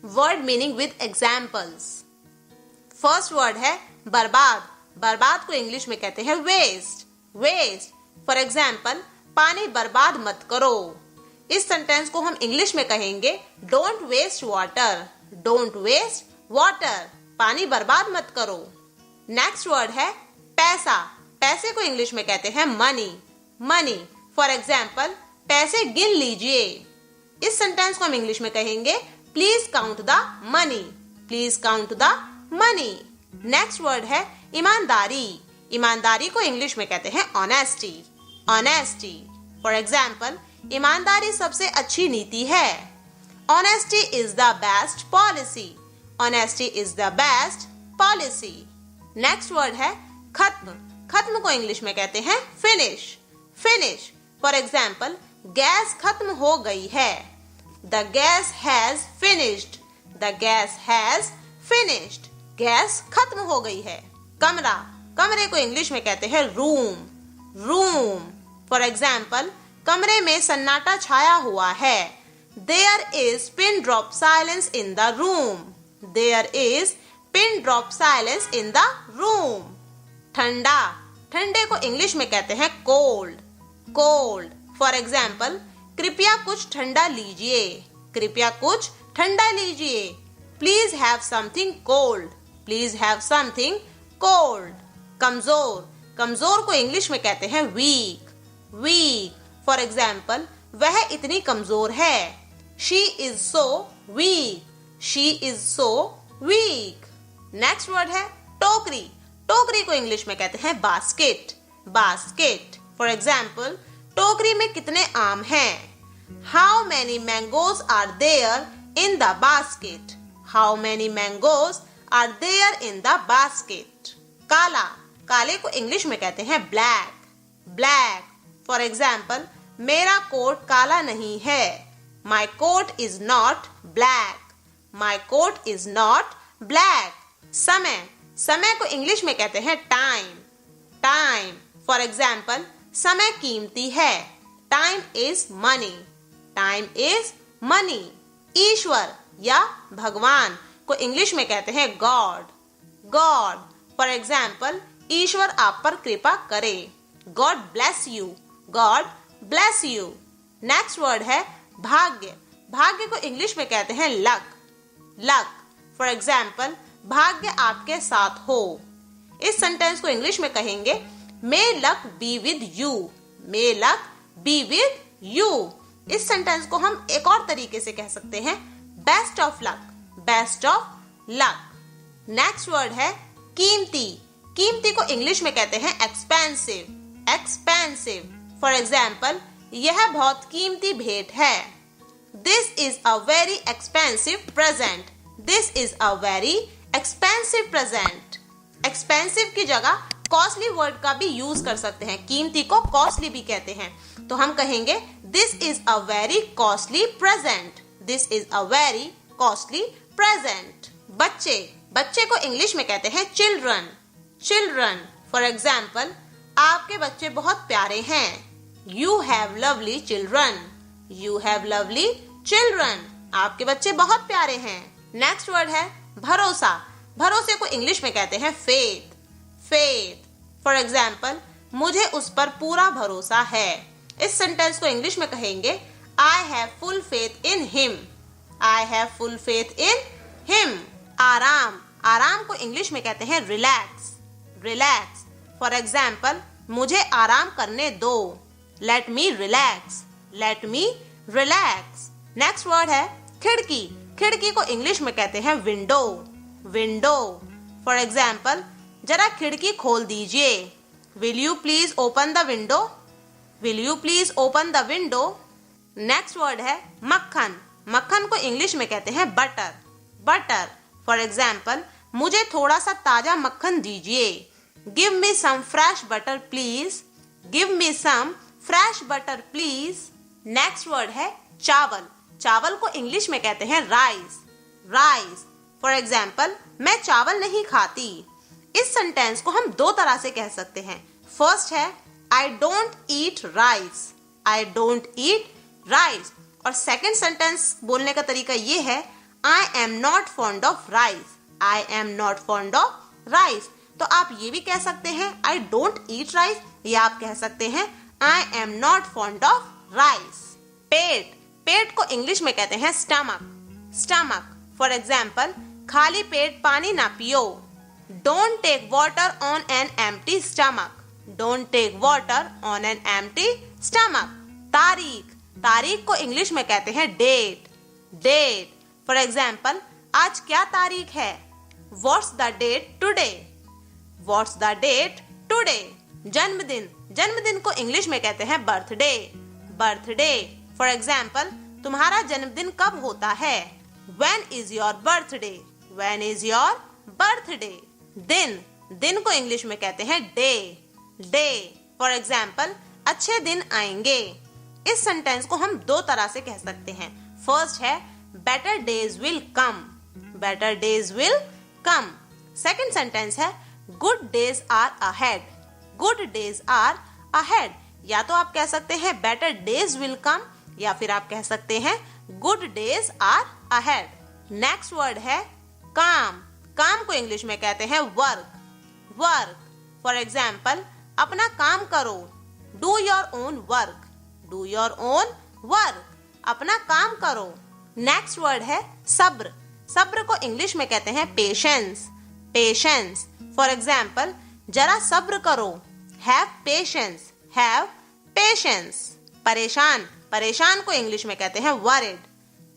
Word meaning with examples. First word है बर्बाद। बर्बाद को इंग्लिश में कहते हैं वेस्ट। वेस्ट फॉर एग्जाम्पल, पानी बर्बाद मत करो। इस सेंटेंस को हम इंग्लिश में कहेंगे don't waste water. Don't waste water, पानी बर्बाद मत करो। नेक्स्ट वर्ड है पैसा। पैसे को इंग्लिश में कहते हैं मनी। मनी फॉर एग्जाम्पल, पैसे गिन लीजिए। इस सेंटेंस को हम इंग्लिश में कहेंगे please count the money. Please count the money. Next word है ईमानदारी। ईमानदारी को इंग्लिश में कहते हैं ऑनेस्टी। ऑनेस्टी फॉर एग्जाम्पल, ईमानदारी सबसे अच्छी नीति है। Honesty is the best policy. Honesty is the best policy. Next word है खत्म। खत्म को इंग्लिश में कहते हैं finish. Finish for example, gas खत्म हो गई है। The gas has finished. The gas has finished, gas खत्म हो गई है। कमरा। कमरे को इंग्लिश में कहते हैं रूम। रूम फॉर एग्जाम्पल, कमरे में सन्नाटा छाया हुआ है। There is pin drop silence in the room. There is pin drop silence in the room. ठंडा। ठंडे को इंग्लिश में कहते हैं कोल्ड। कोल्ड फॉर एग्जाम्पल, कृपया कुछ ठंडा लीजिए। कृपया कुछ ठंडा लीजिए। Please have something cold. Please have something cold. कमजोर। कमजोर को इंग्लिश में कहते हैं वीक। वीक फॉर एग्जाम्पल, वह इतनी कमजोर है। She is so weak. She is so weak. Next word है टोकरी। टोकरी को इंग्लिश में कहते हैं बास्केट। बास्केट फॉर एग्जाम्पल, टोकरी में कितने आम हैं? How many mangoes are there in the basket. How many mangoes are there in the basket. काला। काले को इंग्लिश में कहते हैं ब्लैक। ब्लैक फॉर एग्जाम्पल, मेरा कोट काला नहीं है। My coat is not black. My coat is not black. समय। समय को इंग्लिश में कहते हैं टाइम। टाइम फॉर एग्जाम्पल, समय कीमती है। Time is money. Time is money. ईश्वर या भगवान को इंग्लिश में कहते हैं गॉड। गॉड फॉर एग्जाम्पल, ईश्वर आप पर कृपा करे। God bless you. God bless you. Next word है भाग्य। भाग्य को इंग्लिश में कहते हैं लक। लक फॉर एग्जाम्पल, भाग्य आपके साथ हो। इस सेंटेंस को इंग्लिश में कहेंगे may luck be with you. May luck be with you. इस सेंटेंस को हम एक और तरीके से कह सकते हैं best of luck. Best of luck. Next word है कीमती। कीमती को इंग्लिश में कहते हैं एक्सपेंसिव। एक्सपेंसिव फॉर एग्जाम्पल, यह बहुत कीमती भेंट है। This is a very expensive present. This is a very expensive present. Expensive की जगह कॉस्टली वर्ड का भी यूज कर सकते हैं। कीमती को कॉस्टली भी कहते हैं, तो हम कहेंगे this is a very costly present. This is a very costly present. बच्चे। बच्चे को इंग्लिश में कहते हैं चिल्ड्रन। चिल्ड्रन फॉर एग्जाम्पल, आपके बच्चे बहुत प्यारे हैं। You have lovely children. You have lovely children. आपके बच्चे बहुत प्यारे हैं। नेक्स्ट वर्ड है भरोसा। भरोसे को इंग्लिश में कहते हैं फेथ। फेथ फॉर एग्जाम्पल, मुझे उस पर पूरा भरोसा है। इस सेंटेंस को इंग्लिश में कहेंगे I have full faith in him. I have full faith in him. आराम। आराम को इंग्लिश में कहते हैं रिलैक्स। रिलैक्स फॉर एग्जाम्पल, मुझे आराम करने दो। Let me relax. Let me relax. Next word है खिड़की। खिड़की को इंग्लिश में कहते हैं विंडो। विंडो फॉर एग्जाम्पल, जरा खिड़की खोल दीजिए। Will you please open the window. Will you please open the window. Next word है मक्खन। मक्खन को इंग्लिश में कहते हैं बटर। बटर फॉर एग्जाम्पल, मुझे थोड़ा सा ताजा मक्खन दीजिए। Give me some fresh butter please. Give me some fresh butter please. Next word है चावल। चावल को इंग्लिश में कहते हैं राइस। राइस फॉर एग्जाम्पल, मैं चावल नहीं खाती। इस सेंटेंस को हम दो तरह से कह सकते हैं। फर्स्ट है I don't eat rice. I don't eat rice. और सेकंड सेंटेंस बोलने का तरीका ये है आई am not fond of rice, I am not fond of rice. तो आप ये भी कह सकते हैं आई डोंट ईट राइस, या आप कह सकते हैं I am not fond of rice. पेट, पेट को इंग्लिश में कहते हैं स्टमक, स्टमक। फॉर एग्जाम्पल, खाली पेट पानी ना पियो। Don't take water on an empty stomach, don't take water on an empty stomach. तारीख, तारीख को इंग्लिश में कहते हैं डेट, डेट। फॉर एग्जाम्पल, आज क्या तारीख है? What's the date today, what's the date today. जन्मदिन, जन्मदिन को इंग्लिश में कहते हैं बर्थडे, बर्थडे। फॉर एग्जाम्पल, तुम्हारा जन्मदिन कब होता है? When is your birthday? When is your birthday? दिन, दिन को इंग्लिश में कहते हैं डे, डे। फॉर एग्जाम्पल, अच्छे दिन आएंगे। इस सेंटेंस को हम दो तरह से कह सकते हैं। फर्स्ट है better days will come, better days will come। Second sentence है good days are ahead, good days are ahead। या तो आप कह सकते हैं better days will come, या फिर आप कह सकते हैं good days are ahead। Next word है काम, काम को इंग्लिश में कहते हैं वर्क, वर्क। फॉर एग्जाम्पल, अपना काम करो। Do your own work, do your own work, अपना काम करो। नेक्स्ट वर्ड है सब्र, सब्र को इंग्लिश में कहते हैं पेशेंस, पेशेंस। फॉर एग्जाम्पल, जरा सब्र करो। Have patience, have patience. परेशान, परेशान को इंग्लिश में कहते हैं वरिड,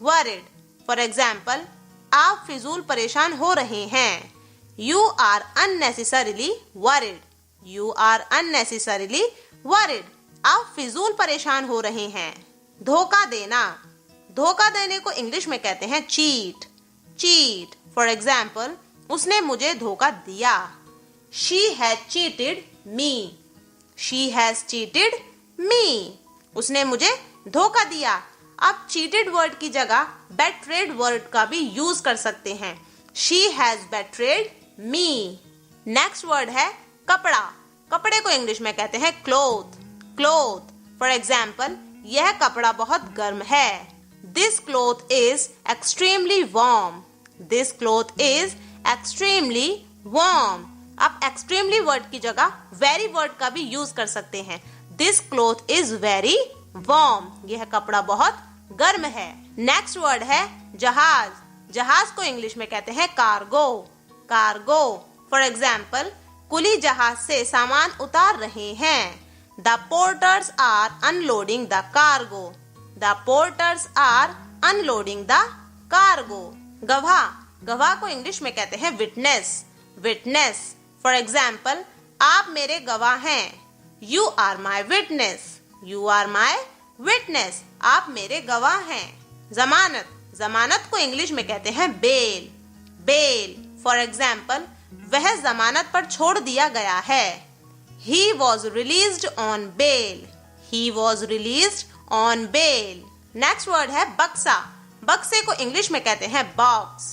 वरिड। फॉर एग्जाम्पल, आप फिजूल परेशान हो रहे हैं। You are unnecessarily worried, you are unnecessarily worried, आप फिजूल परेशान हो रहे हैं। धोखा देना, धोखा देने को इंग्लिश में कहते हैं चीट, चीट। फॉर एग्जाम्पल, उसने मुझे धोखा दिया। She has cheated me, she has cheated मी, उसने मुझे धोखा दिया। आप चीटेड वर्ड की जगह बेट्रेड वर्ड का भी यूज कर सकते हैं। She has betrayed me. Next word है कपड़ा, कपड़े को इंग्लिश में कहते हैं क्लोथ, क्लोथ। फॉर एग्जाम्पल, यह कपड़ा बहुत गर्म है। This cloth is extremely warm, this cloth is extremely warm. आप एक्सट्रीमली वर्ड की जगह वेरी वर्ड का भी यूज कर सकते हैं। This cloth is very warm, यह कपड़ा बहुत गर्म है। नेक्स्ट वर्ड है जहाज, जहाज को इंग्लिश में कहते हैं कार्गो, कार्गो। फॉर एग्जाम्पल, कुली जहाज से सामान उतार रहे हैं। The porters are unloading the cargo, the porters are unloading the cargo. गवाह, गवाह को इंग्लिश में कहते हैं विटनेस, विटनेस। फॉर एग्जाम्पल, आप मेरे गवाह हैं। You are my witness, you are my witness, आप मेरे गवाह हैं। जमानत, जमानत को इंग्लिश में कहते हैं बेल, बेल। फॉर एग्जाम्पल, वह जमानत पर छोड़ दिया गया है। He was released on bail, he was released on bail। Next word है बक्सा, बक्से को इंग्लिश में कहते हैं बॉक्स,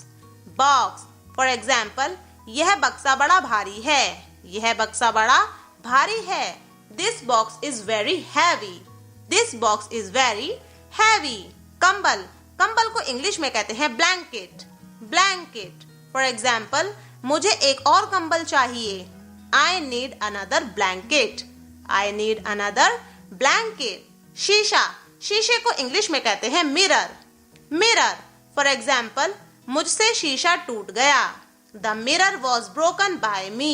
बॉक्स। फॉर एग्जाम्पल, यह बक्सा बड़ा भारी है, यह बक्सा बड़ा भारी है। This box is very heavy, this box is very heavy। कंबल, कंबल को इंग्लिश में कहते हैं ब्लैंकेट, ब्लैंकेट। फॉर एग्जाम्पल, मुझे एक और कंबल चाहिए। I need another blanket, I need another blanket। शीशा, शीशे को इंग्लिश में कहते हैं मिरर, मिरर। फॉर एग्जाम्पल, मुझसे शीशा टूट गया। The mirror was broken by me,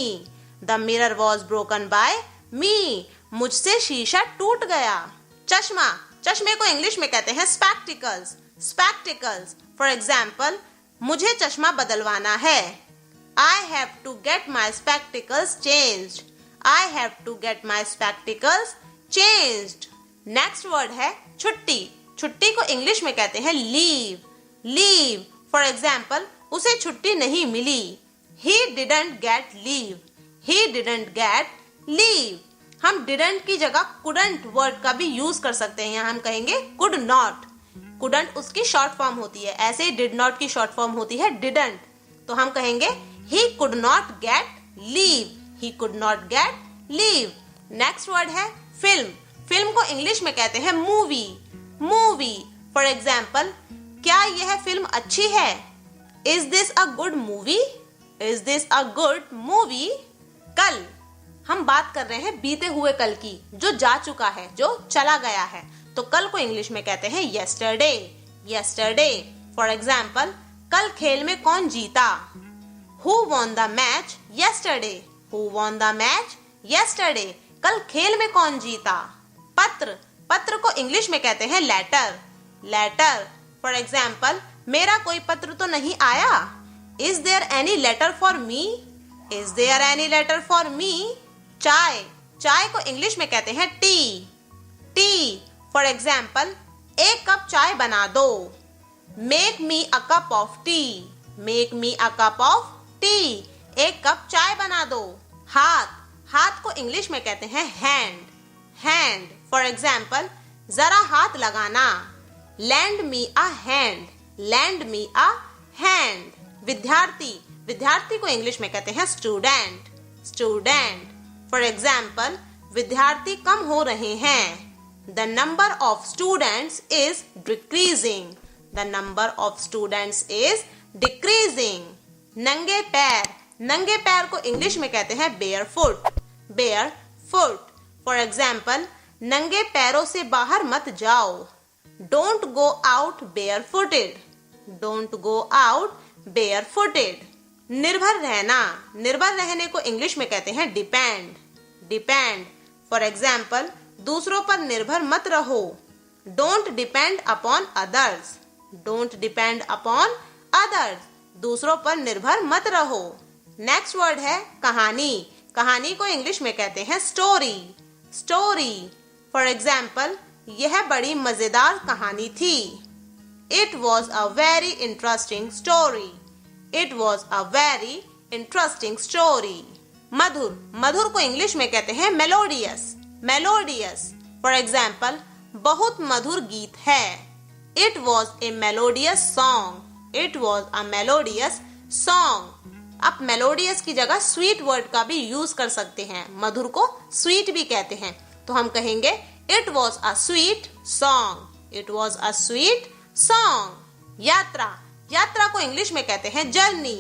the mirror was broken by me। मुझसे शीशा टूट गया। चश्मा, चश्मे को इंग्लिश में कहते हैं स्पेक्टिकल्स, स्पेक्टिकल्स। फॉर एग्जाम्पल, मुझे चश्मा बदलवाना है। I have to get my spectacles changed, I have to get my spectacles changed। Next word है छुट्टी, छुट्टी को इंग्लिश में कहते हैं लीव, लीव। फॉर एग्जाम्पल, उसे छुट्टी नहीं मिली। He didn't get leave, he didn't get leave। हम didn't की जगह couldn't वर्ड का भी यूज कर सकते हैं। यहाँ हम कहेंगे could not, couldn't उसकी शॉर्ट फॉर्म होती है, ऐसे ही did not की शॉर्ट फॉर्म होती है didn't। तो हम कहेंगे he could not get leave, he could not get leave। Next word है फिल्म, फिल्म को इंग्लिश में कहते हैं मूवी, मूवी। फॉर एग्जाम्पल, क्या यह फिल्म अच्छी है? Is this a good movie? Is this a good movie? कल हम बात कर रहे हैं बीते हुए कल की, जो जा चुका है, जो चला गया है। तो कल को इंग्लिश में कहते हैं yesterday. yesterday. फॉर एग्जाम्पल, कल खेल में कौन जीता? Who won the match yesterday? Who won the match yesterday? कल खेल में कौन जीता? पत्र, पत्र को इंग्लिश में कहते हैं लेटर. लेटर. फॉर एग्जाम्पल, मेरा कोई पत्र तो नहीं आया? Is there any letter for me? Is there any letter for me? चाय, चाय को इंग्लिश में कहते हैं टी. टी. फॉर एग्जाम्पल, एक कप चाय बना दो. Make me a cup of T. Make me a cup of T. एक कप चाय बना दो. हाथ, हाथ को इंग्लिश में कहते हैं हैंड. हैंड. फॉर एग्जाम्पल, जरा हाथ लगाना. Land me a hand. Land me a hand. विद्यार्थी, विद्यार्थी को इंग्लिश में कहते हैं स्टूडेंट. स्टूडेंट. फॉर एग्जाम्पल, विद्यार्थी कम हो रहे हैं. The number of students is decreasing. The number of students is decreasing. नंगे पैर, नंगे पैर को इंग्लिश में कहते हैं barefoot. barefoot. For example, नंगे पैरों से बाहर मत जाओ. Don't go out barefooted. Don't go out barefooted. निर्भर रहना, निर्भर रहने को इंग्लिश में कहते हैं depend. depend. For example, दूसरों पर निर्भर मत रहो. Don't depend upon others. Don't depend upon others. दूसरों पर निर्भर मत रहो. नेक्स्ट वर्ड है कहानी. कहानी को इंग्लिश में कहते हैं स्टोरी. स्टोरी. फॉर एग्जाम्पल, यह बड़ी मजेदार कहानी थी. It was a very interesting story. It was a very interesting story. मधुर, मधुर को इंग्लिश में कहते हैं मेलोडियस. मेलोडियस. फॉर एग्जाम्पल, बहुत मधुर गीत है. It was a melodious song. It was a melodious song. आप मेलोडियस की जगह स्वीट वर्ड का भी यूज कर सकते हैं. मधुर को स्वीट भी कहते हैं, तो हम कहेंगे it was a sweet song. It was a sweet song. यात्रा, यात्रा को इंग्लिश में कहते हैं जर्नी.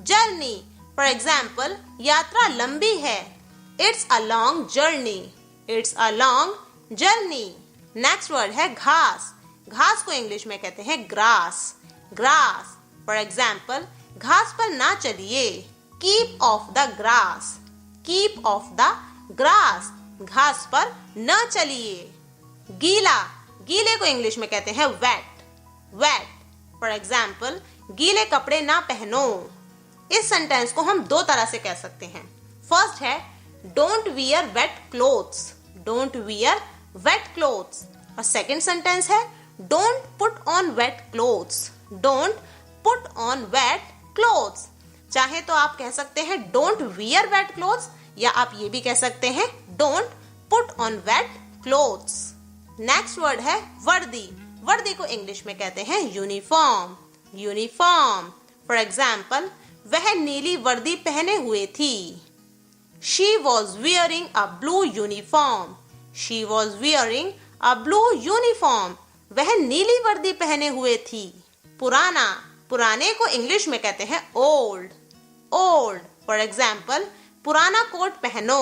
जर्नी. फॉर एग्जाम्पल, यात्रा लंबी है. It's a long journey. It's a long journey. Next word है घास. घास को इंग्लिश में कहते हैं grass. grass. फॉर एग्जाम्पल, घास पर ना चलिए. Keep off the grass. Keep off the grass. घास पर न चलिए. गीला, गीले को इंग्लिश में कहते हैं wet. wet. फॉर एग्जाम्पल, गीले कपड़े ना पहनो. इस सेंटेंस को हम दो तरह से कह सकते हैं. फर्स्ट है don't wear wet clothes. Don't wear wet clothes. और सेकेंड सेंटेंस है don't put on wet clothes. Don't put on wet clothes. चाहे तो आप कह सकते हैं don't wear wet clothes, या आप ये भी कह सकते हैं don't put on wet clothes. Next word है वर्दी. वर्दी को इंग्लिश में कहते हैं यूनिफॉर्म. यूनिफॉर्म. फॉर एग्जाम्पल, वह नीली वर्दी पहने हुए थी. She was wearing a blue uniform. She was wearing a blue uniform. वह नीली वर्दी पहने हुए थी. पुराना, पुराने को इंग्लिश में कहते हैं old. old. फॉर एग्जाम्पल, पुराना कोट पहनो.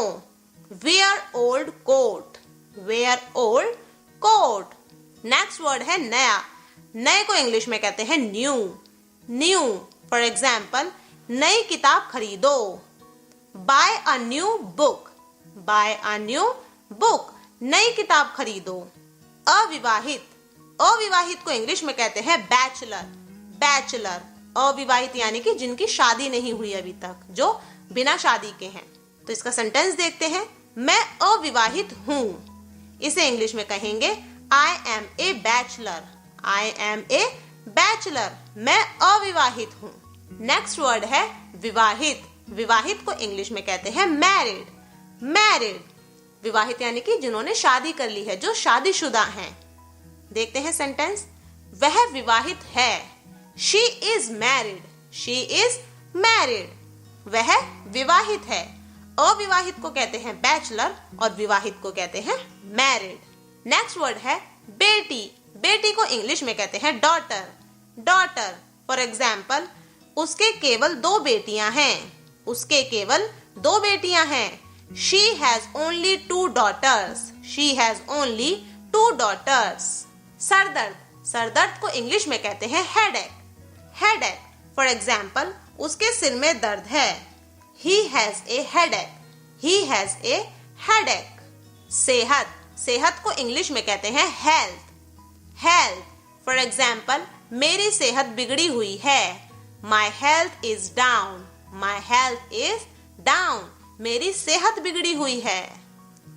wear old coat. wear old coat. Next word है नया. नए को इंग्लिश में कहते हैं न्यू. न्यू. फॉर एग्जाम्पल, नई किताब खरीदो. Buy a new book. Buy a new book. नई किताब खरीदो. अविवाहित, अविवाहित को इंग्लिश में कहते हैं बैचलर. बैचलर. अविवाहित यानी कि जिनकी शादी नहीं हुई अभी तक, जो बिना शादी के हैं. तो इसका सेंटेंस देखते हैं. मैं अविवाहित हूँ. इसे इंग्लिश में कहेंगे I am a bachelor. I am a bachelor. मैं अविवाहित हूँ. नेक्स्ट वर्ड है विवाहित. विवाहित को इंग्लिश में कहते हैं मैरिड. मैरिड. विवाहित यानी कि जिन्होंने शादी कर ली है, जो शादीशुदा हैं. देखते हैं सेंटेंस. वह विवाहित है. She is married. She is married. वह विवाहित है. अविवाहित को कहते हैं बैचलर और विवाहित को कहते हैं मैरिड. नेक्स्ट वर्ड है बेटी. बेटी को इंग्लिश में कहते हैं डॉटर. daughter. For example, उसके केवल 2 बेटियां हैं. उसके केवल 2 बेटियां हैं. She has only 2 daughters. She has only 2 daughters. Sir दर्द. सर दर्द को इंग्लिश में कहते हैं headache. Headache. For example, उसके सिर में दर्द है. He has a headache. He has a headache. सेहत. सेहत को इंग्लिश में कहते हैं health. Health. For example, मेरी सेहत बिगड़ी हुई है. My health is down. My health is down. मेरी सेहत बिगड़ी हुई है.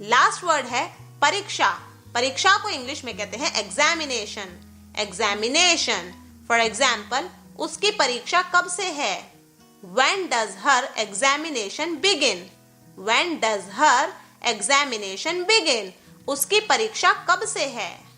लास्ट वर्ड है परीक्षा. परीक्षा को इंग्लिश में कहते हैं एग्जामिनेशन. एग्जामिनेशन. फॉर एग्जाम्पल, उसकी परीक्षा कब से है? When does her examination begin? When does her examination begin? उसकी परीक्षा कब से है?